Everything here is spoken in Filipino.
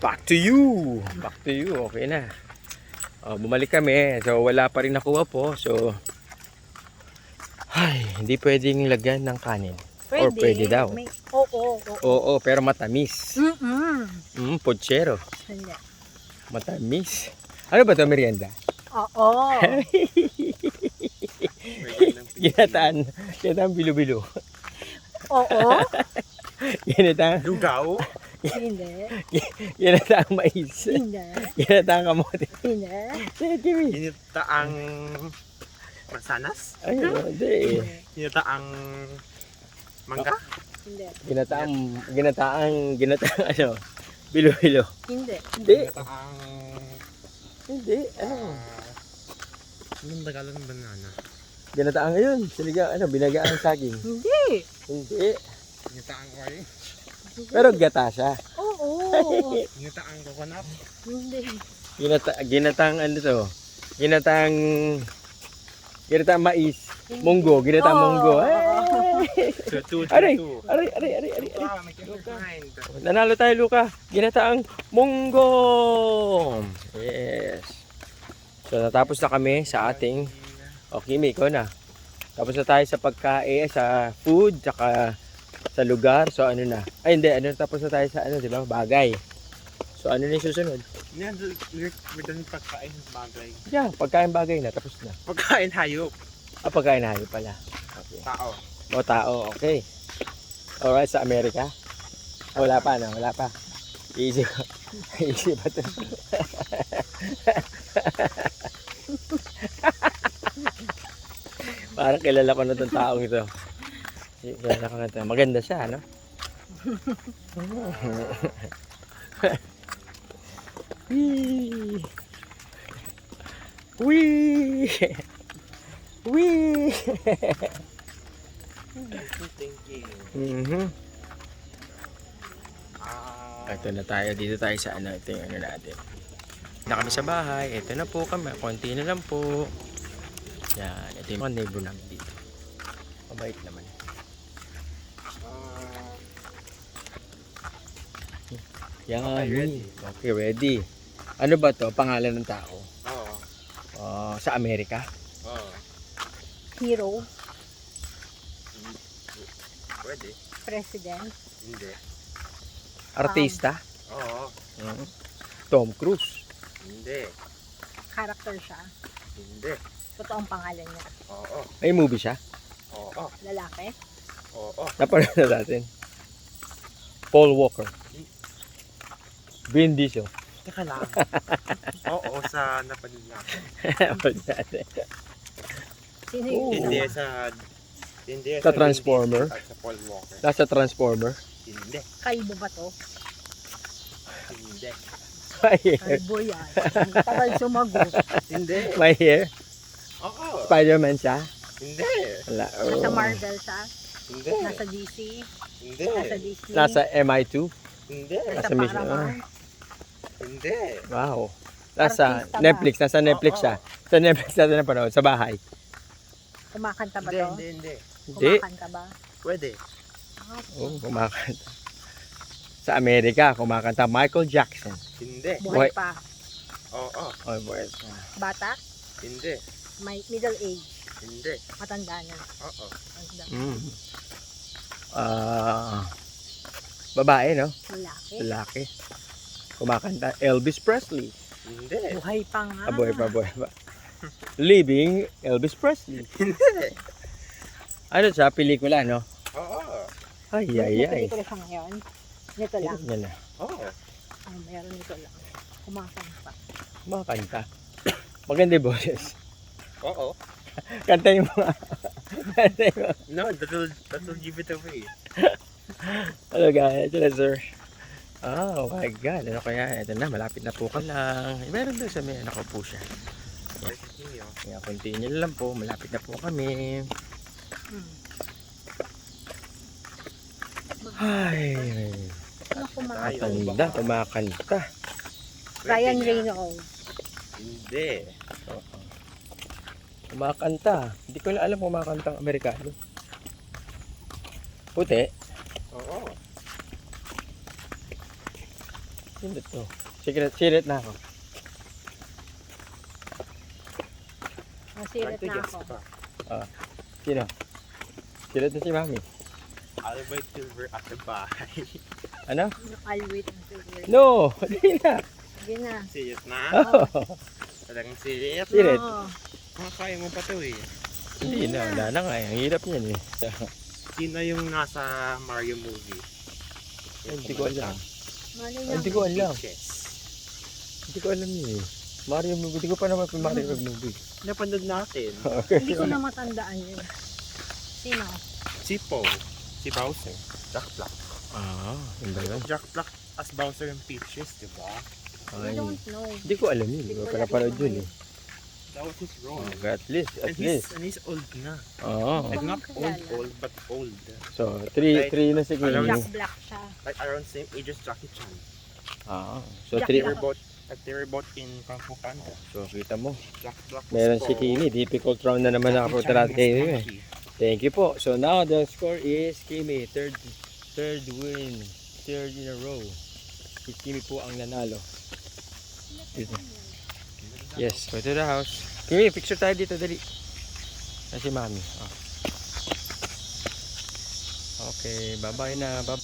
Back to you. Back to you. Okay na. Bumalik kami. So, wala pa rin nakuha po. So, ay, hindi pwedeng lagyan ng kanin. Pwede. Or pwede daw. Oo. Oo, pero matamis. Pochero. Hindi. Matamis. Ano ba ito, merienda? Oo. Ginataan bilo-bilo. Oo. Ginataan Lugaw? Hindi. Ginataang mais. Hindi. Ginataang kamote. Hindi. Kimi. Ginitaang mansanas? Ay, hindi. Ginitaang mangga? Hindi. Ginataang ano, bilo-bilo. Hindi. Hindi. Ginitaang... Hindi, ano? Anong Tagalog ng banana? Ginataang yun. Siligang, binagaan saging. Hindi. Hindi. Ginitaang oil? Pero gata siya. Oo. Ginitaang coconut? Hindi. Ginatang ano to? Ginatang mais. Munggo. Ginatang munggo. Aray! Nanalo tayo, Luka. Ginataang munggo. Yes. So, natapos na kami sa ating... Okay, Kimi, ikaw na. Tapos na tayo sa pagkain, sa food, saka sa lugar. So, ano na? Ay, hindi. Tapos na tayo sa, di ba? Bagay. So, ano na yung susunod? Yan, we're done pagkain bagay. Yeah, pagkain bagay na. Tapos na. Pagkain hayop. Pagkain na hayop pala. Okay. Tao. O, tao. Okay. Alright, sa Amerika? Wala pa, no? Wala pa. Easy ko. Easy pa ito. Parang kilala ko na itong taong ito. Kilala ko na ito. Maganda siya, no? Wee! Wee! Wee! Thank you. Ito na tayo. Dito tayo sa ano. Ito yung ano natin. Na kami sa bahay. Ito na po kami. Konti na lang po. Yan. Ito yung mga neighbor namin dito. Mabait naman. Yan. Okay, ready. Okay, ready. Ano ba to? Pangalan ng tao? Oo. Sa Amerika? Oo. Hero. Pwede. President. Hindi. Artista? Oo. Tom Cruise. Hindi. Character siya. Hindi. Totoong pangalan niya. Oo. May movie siya? Oo. Lalaki. Oo. Napanood na natin. Paul Walker. Vin Diesel. Teka lang. Oo, sa napanood natin. Napanood natin. Sino Oo. yung Hindi isa? Hindi Sa Transformer? At sa Paul Walker. Nasa Transformer. Hindi. Kalbo ba to? Hindi. My hair. Kalbo yan. Ang tagal sumagot. Hindi. My hair. Oo. Spider-Man siya. Hindi. Wala. Nasa Oh. Marvel siya. Hindi. Nasa DC. Hindi. Nasa Disney. Nasa MI2. Hindi. Nasa nasa Mission. Paramount. Hindi. Wow. Nasa Artista ba? Netflix. Nasa Netflix Oo. siya. Sa Netflix natin napanood. Sa bahay. Kumakanta ba Hindi, to? hindi, hindi. Hindi. Kumakanta ba? Pwede. Oh, kumakanta. Sa Amerika, kumakanta Michael Jackson. Hindi. Buhay Buhay. pa. Oo. Oh, boy. Bata? Hindi. May middle age. Hindi. Matanda na. Oo. Matanda. Babae, no? Lalaki. Lalaki. Kumakanta Elvis Presley. Hindi. Buhay pa nga. Buhay pa. Living Elvis Presley. Hindi. Ano siya? Pelikula, no? Oo. Ay, May ay. pelikula siya ngayon. Nito lang. Yan na. Oo. Meron nito lang. Kumakanta. Kumakanta. Maganda yung boses. Oo. Kantayin mo nga. Kantayin mo. No, that will give it away. Hello guys, ito na sir. Oh my god, ano kaya? Ito na, malapit na po ka lang. Meron doon sa may ano ko po siya. Kaya continue na lang po, malapit na po kami. Ay, Ano kumakanta? matanda, kumakanta. Ryan Reynolds. Hindi. Kumakanta. Hindi ko na alam kumakantang Amerikano. Puti. Oo. Silid to. Silid na ako. Masirit Try to na guess ako. pa. Sino? Silid na si Mami. I'll wait till we're at the bahay. Ano? I'll wait until we're... No! Hindi na. Sige na. Siyot na? Oh, Talagang siyot. Sirit. Oo. Kaya mo pa to eh. Hindi na. Wala na nga. Ang hirap niyan eh. Sino yung nasa Mario movie? Hindi ko alam. Mali Ay, lang. Hindi ko alam. Chess. Hindi ko alam yun eh. Mario movie. Hindi ko pa naman Mario movie. Napanood natin. Hindi ko na matandaan yun. Sino? Si Po. Si Bowser. Jack Black. Ah, yun ba yun? Jack Black as Bowser and Peaches, di ba? I Ay, don't know. hindi ko alam yun. Hindi ko pa napanood yun eh. That was his role. Okay, at least. And he's old na. Oo. Like not Kilala. old, but old. So, 3 na si Alam Kimi. mo- Jack Black siya. Like around same age as Jackie Chan. Ah, so Jack 3. Black. They were both in Kung Fu Panda. So, kita mo. Jack Black was Meron si Po, Kimi. Difficult round na naman Jackie nakapunta Chan natin was kay Kimi. Monkey. Thank you po. So, now the score is Kimi. Third win. Third in a row. Si Kimi po ang nanalo. Dito. Yes, go to the house. Kimi, picture tayo dito, dali. Na si Mami. Oh. Okay, bye-bye na. Bye.